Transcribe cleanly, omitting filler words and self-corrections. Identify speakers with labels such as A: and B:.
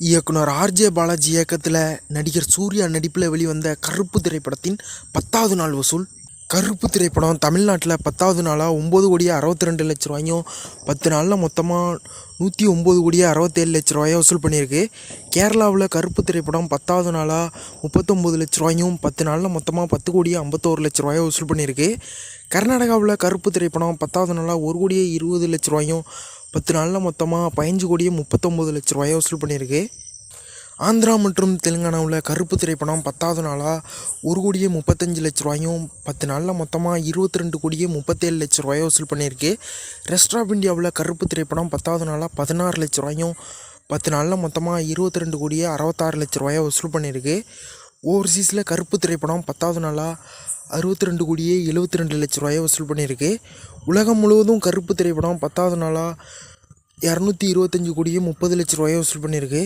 A: இயக்குனர் ஆர்ஜே பாலாஜி இயக்கத்தில் நடிகர் சூர்யா நடிப்பில் வெளிவந்த கருப்பு திரைப்படத்தின் 10வது நாள் வசூல். கருப்பு திரைப்படம் தமிழ்நாட்டில் 10வது நாளாக 9,62,00,000 10 நாளில் மொத்தமாக 109,67,00,000 வசூல் பண்ணியிருக்கு. கேரளாவில் கருப்பு திரைப்படம் 10வது நாளாக 39,00,000 10 நாளில் மொத்தமாக 10,51,00,000 வசூல் பண்ணியிருக்கு. கர்நாடகாவில் கருப்பு திரைப்படம் 10வது நாளாக 1,20,00,000 10 நாளில் மொத்தமாக 15,39,00,000 வசூல் பண்ணியிருக்கு. ஆந்திரா மற்றும் தெலுங்கானாவில் கருப்பு திரைப்படம் 10வது நாளாக 1,35,00,000 10 நாளில் மொத்தமாக 22,37,00,000 வசூல் பண்ணியிருக்கு. ரெஸ்ட் ஆஃப் இந்தியாவில் கருப்பு திரைப்படம் 10வது நாளாக 16,00,000 10 நாளில் மொத்தமாக 22,66,00,000 வசூல் பண்ணியிருக்கு. ஓவர்சீஸில் கருப்பு திரைப்படம் 10வது நாளாக 62,72,00,000 வசூல் பண்ணியிருக்கு. உலகம் முழுவதும் கருப்பு திரைப்படம் 10வது நாளாக 225,30,00,000 வசூல் பண்ணியிருக்கு.